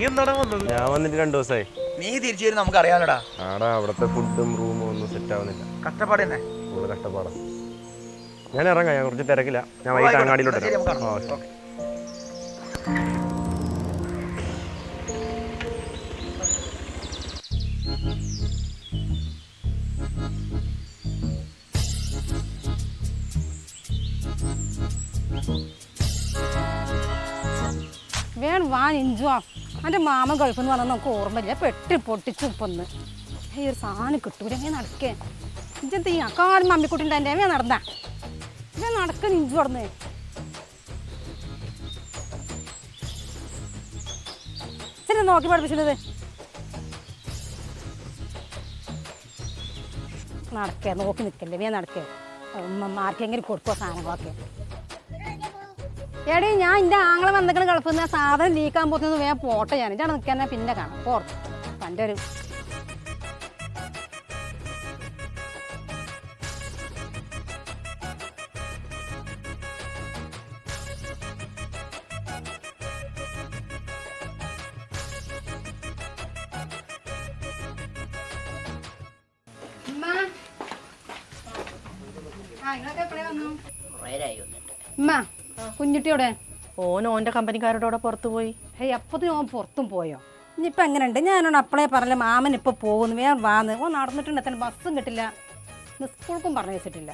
ഞാൻ വന്നിട്ട് 2 ദിവസമായി. നീ തിരിച്ചു വരും നമുക്ക് അറിയാമല്ലോടാ. ആടാ അവിടുത്തെ ഫുഡും റൂമും ഒന്നും സെറ്റ് ആവുന്നില്ല. കഷ്ടപ്പാട് തന്നെ. കൂടുതൽ കഷ്ടപ്പാടാ. ഞാൻ ഇറങ്ങാം, ഞാൻ കുറച്ച് തിരക്കില്ല. ഞാൻ വൈകിട്ട് അങ്ങാടിയിലോട്ട് വേണം വാ ഇഞ്ചുവാ. എൻ്റെ മാമ ഗൾഫിൽ നിന്ന് പറഞ്ഞാൽ നമുക്ക് ഓർമ്മയില്ല. പൊട്ടിച്ചു ഇപ്പൊന്ന് ഈ ഒരു സാധനം കിട്ടൂല. എങ്ങനെ നടക്കേ ഇഞ്ചെന്ത് ചെയ്യാം? കാലും മമ്മിക്കുട്ടിൻ്റെ എൻ്റെ അവൻ നടന്നാ ഞാൻ നടക്കാൻ ഇഞ്ചു നടന്നേ. ശരി നോക്കി പഠിപ്പിച്ചത് നടക്കേ. നോക്കി നിൽക്കല്ലേ, ഞാൻ നടക്കേ. ആർക്കെങ്കിലും കൊടുക്കുക സാധനങ്ങളൊക്കെ. എടീ ഞാൻ എൻ്റെ ആങ്ങളെ വന്നിട്ട് ഗൾഫിൽ നിന്ന് സാധനം ലീക്കാൻ പോകുന്നത് വേഗം പോട്ടെ. ഞാൻ ഇതാണ് നിൽക്കാൻ പിന്നെ കാണാം. പോർത്ത് എൻ്റെ ഒരു കുഞ്ഞുട്ടിയോടെ ഓൻ്റെ കമ്പനിക്കാരോടെ പുറത്തു പോയി. എപ്പത്തും ഓൻ പുറത്തും പോയോ? ഇനിയിപ്പോൾ എങ്ങനെയുണ്ട്? ഞാനോട് അപ്പളേ പറഞ്ഞ മാമൻ ഇപ്പോൾ പോകുന്നു, വേഗം വാന്ന്. ഓൻ നടന്നിട്ടുണ്ട്. എത്ര ബസ്സും കിട്ടില്ല, സ്കൂൾക്കും പറഞ്ഞു വെച്ചിട്ടില്ല.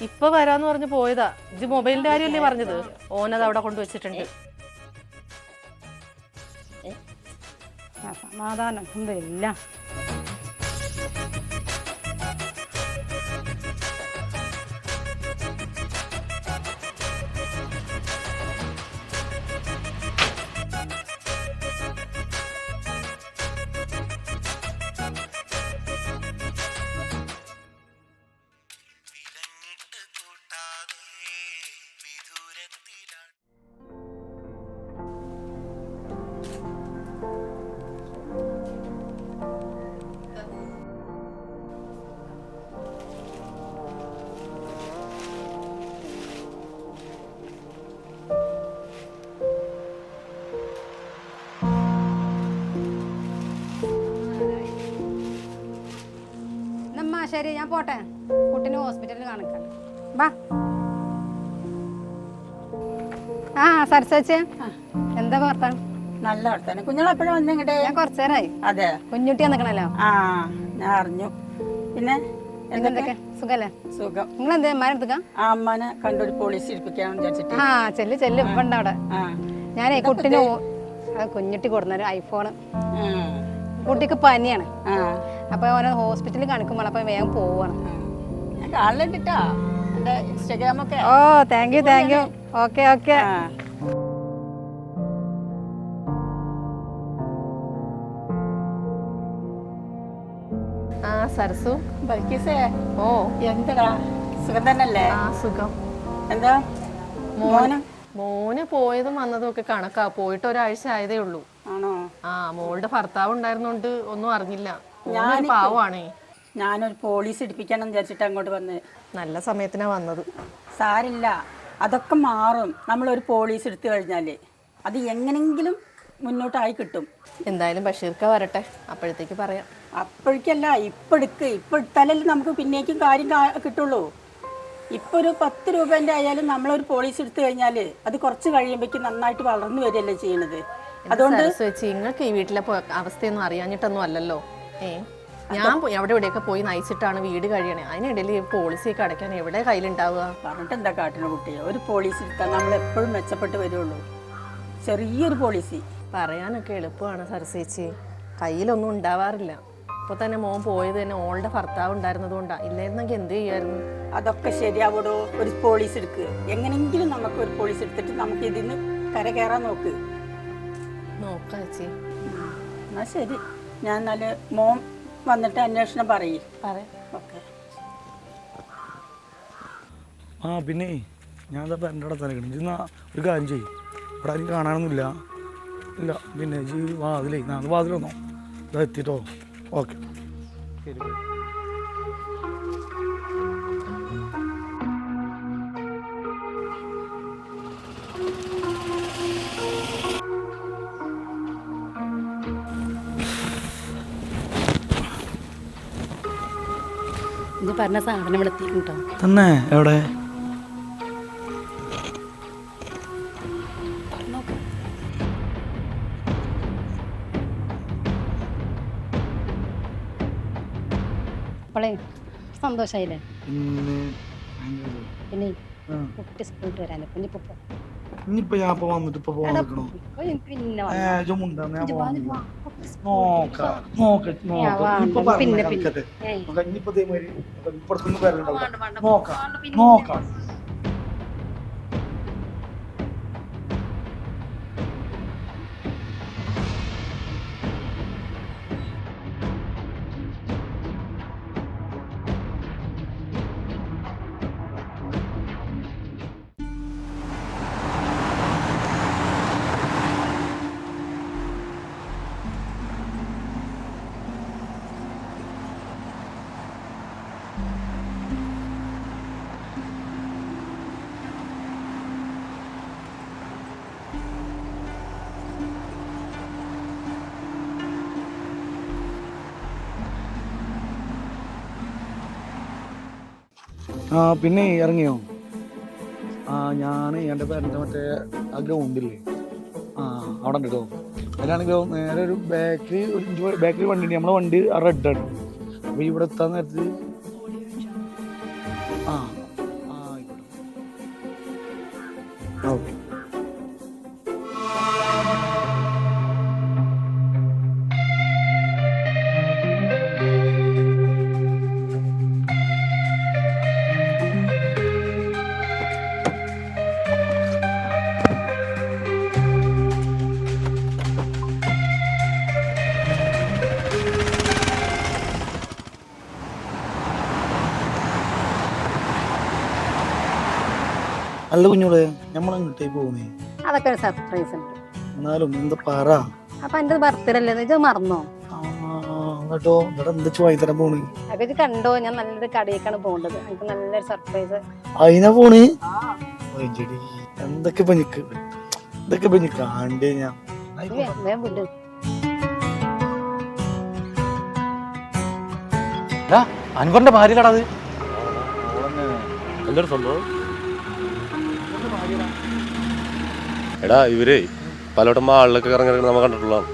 ഇപ്പൊ വരാന്ന് പറഞ്ഞ് പോയതാ. ഇത് മൊബൈലിന്റെ കാര്യമല്ലേ പറഞ്ഞത്? ഓനത് അവിടെ കൊണ്ടുവച്ചിട്ടുണ്ട്. സമാധാനം ഒന്നുമില്ല. ശരി ഞാൻ പോട്ടെ, കുട്ടീനെ ഹോസ്പിറ്റലിൽ കാണിക്കാൻ. വാ. ആ സരസേച്ചി എന്താ വർത്താനം? നല്ല വർത്താനം. കുഞ്ഞുങ്ങളെപ്പോഴും വന്നിങ്ങട്ടെ? ഞാൻ കുറച്ചു നേരമായി. അതെ, കുഞ്ഞുട്ടി വന്നിക്കണല്ലോ. ആ ഞാൻ അറിഞ്ഞു. പിന്നെ എന്തൊക്കെ സുഖല്ലേ? സുഖം. നിങ്ങൾ എന്താ അമ്മാനെ എടുത്തുക്കാം? ആ അമ്മാനെ കണ്ടൊരു പോലീസ് ഇരിപ്പിക്കാന്ന് വിചാരിച്ചിട്ട്. ആ ചെല്ല് ചെല്ല്, ഇപ്പൊ ഉണ്ട് അവിടെ. ഞാനേ കുട്ടീനെ കുഞ്ഞുട്ടി കൊടുന്നൊരു ഐഫോണ്. കുട്ടിക്ക് പനിയാണ്, അപ്പൊ ഓരോ ഹോസ്പിറ്റലിൽ കാണിക്കുമ്പോൾ അപ്പൊ വേഗം പോവാണ്. ഞാൻ കാണലുണ്ടിട്ടാ എന്റെ ഇൻസ്റ്റാഗ്രാമൊക്കെ. ഓ thank you thank you. Okay okay. ആ സരസു ബൽക്കീസേ. ഓ എന്തടാ സുഖം തന്നെയല്ലേ? ആ സുഖം. എന്താ മോന് പോയതും വന്നതും ഒക്കെ കണക്കാ. പോയിട്ട് ഒരാഴ്ച ആയതേ ഉള്ളൂ. ആണോ? ആ മോളുടെ ഭർത്താവ് ഉണ്ടായിരുന്നോണ്ട് ഒന്നും അറിഞ്ഞില്ല. പാവാണേ. ഞാനൊരു പോലീസ് ഇടിപ്പിക്കണം വിചാരിച്ചിട്ട് അങ്ങോട്ട് വന്ന്. നല്ല സമയത്തിനാ വന്നത്. സാരില്ല, അതൊക്കെ മാറും. നമ്മളൊരു പോലീസ് എടുത്തു കഴിഞ്ഞാല് അത് എങ്ങനെങ്കിലും മുന്നോട്ടായി കിട്ടും. എന്തായാലും ബഷീർക്ക വരട്ടെ, അപ്പോഴത്തേക്ക് പറയാം. അപ്പോഴേക്കല്ല, ഇപ്പൊ എടുത്താലല്ലേ നമുക്ക് പിന്നേക്കും കാര്യം കിട്ടുള്ളൂ. ഇപ്പൊ ഒരു 10 രൂപേന്റെ ആയാലും നമ്മളൊരു പോലീസ് എടുത്തു കഴിഞ്ഞാല് അത് കുറച്ച് കഴിയുമ്പോഴേക്കും നന്നായിട്ട് വളർന്നു വരികയല്ലേ ചെയ്യണത്. അതുകൊണ്ട് നിങ്ങൾക്ക് ഈ വീട്ടിലെ അവസ്ഥയൊന്നും അറിയാഞ്ഞിട്ടൊന്നും അല്ലല്ലോ. ഞാൻ എവിടെ എവിടെയൊക്കെ പോയി നയിച്ചിട്ടാണ് വീട് കഴിയണേ. അതിനിടയിൽ പോളിസിയൊക്കെ അടയ്ക്കാൻ എവിടെ കയ്യിലുണ്ടാവുക? പറഞ്ഞിട്ട് എന്താ കാട്ടിന കുട്ടിയെ? ഒരു പോളിസി എടുത്താൽ നമ്മൾ എപ്പോഴും മെച്ചപ്പെട്ട് വരുള്ളൂ. ചെറിയൊരു പോളിസി പറയാനൊക്കെ എളുപ്പമാണ് സരസേച്ചി, കയ്യിലൊന്നും ഉണ്ടാവാറില്ല. ഇപ്പൊ തന്നെ മോൻ പോയത് തന്നെ ഓളുടെ ഭർത്താവ് ഉണ്ടായിരുന്നത് കൊണ്ടാ. ഇല്ലായിരുന്നെങ്കിൽ എന്ത് ചെയ്യായിരുന്നു? അതൊക്കെ ശരിയാവടോ. ഒരു പോളിസി എടുക്ക്, എങ്ങനെങ്കിലും നമുക്ക് ഒരു പോളിസി എടുത്തിട്ട് നമുക്ക് ഇതിന്ന് കരകയറാൻ നോക്ക്. നോക്കാം ചേച്ചി. എന്നാ ശരി, ഞാൻ എന്നാല് മോൻ വന്നിട്ട് അന്വേഷണം പറയേ. ഓക്കെ. ആ പിന്നെ ഞാൻ എന്താ എൻ്റെ അവിടെ തലക്കണം ഇന്ന് ഒരു കാര്യം ചെയ്യും. ഇവിടെ ആരും കാണാനൊന്നുമില്ല. ഇല്ല പിന്നെ വാതിലേ വാതിൽ വന്നോ, ഇതാ എത്തിട്ടോ. ഓക്കെ ശരി. ഇത് പറഞ്ഞ സാധനം ഇവിടെ എത്തിക്കും കേട്ടോ. തന്നെ എവിടെ? അപ്പോളേ സന്തോഷായില്ലേ? പിന്നെ കുട്ടി സ്കൂളിൽ വരാനോ ഇനിയിപ്പോ ഞാൻ ഇപ്പൊ വന്നിട്ട് ഇപ്പൊ പോകാൻ നിൽക്കണോ? പിന്നെ നോക്കാം. പിന്നെ ഇറങ്ങിയോ? ഞാൻ എൻ്റെ പേരൻ്റെ മറ്റേ ആ ഗ്രൗണ്ടില്ലേ, അവിടെ ഉണ്ട് കേട്ടോ. അതിലാണെങ്കിലോ നേരെ ഒരു ബേക്കറി വണ്ടി ഉണ്ട്. നമ്മളെ വണ്ടി റെഡാണ്. അപ്പോൾ ഇവിടെ എത്താൻ നേരത്ത് ആയിക്കോട്ടെ. ഓക്കെ. അല്ല കുഞ്ഞോളെ, നമ്മളെങ്ങോട്ടേ പോകുന്നേ? അതൊക്കെ ഒരു സർപ്രൈസ് ഉണ്ട്. എന്നാലും എന്താ പറ. അപ്പൊ എന്റെ ബർത്ത്ഡേ അല്ലേ, ഇത് മറന്നോ? കേട്ടോ, ഇവിടെ എന്താ ചോദിത്തരം പോണ്? അപ്പൊ ഇത് കണ്ടോ, ഞാൻ നല്ലൊരു കടയിലേക്കാണ് പോകേണ്ടത്. എനിക്ക് നല്ലൊരു സർപ്രൈസ്. അതിനാ പോണ്? എന്തൊക്കെ കാണ്ടേ ഞാൻ. വിട്. അൻവറിന്റെ ഭാര്യയിലാടാ അത്. എന്തൊരു സംഭവം? എടാ ഇവരെ പലവട്ടം ആളിലൊക്കെ ഇറങ്ങി നമ്മൾ കണ്ടിട്ടുള്ളതാണ്.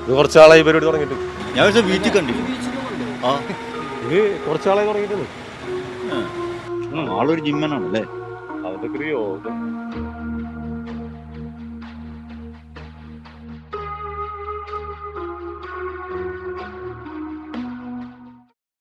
ഇത് കുറച്ചാളായി പരിപാടി തുടങ്ങിയിട്ട്. ഞാൻ വീട്ടിൽ കണ്ടില്ല. ഇത് കുറച്ചാളായി തുടങ്ങിയിട്ടുണ്ട്. ആളൊരു ജിമ്മനാണല്ലേ? അതൊക്കെ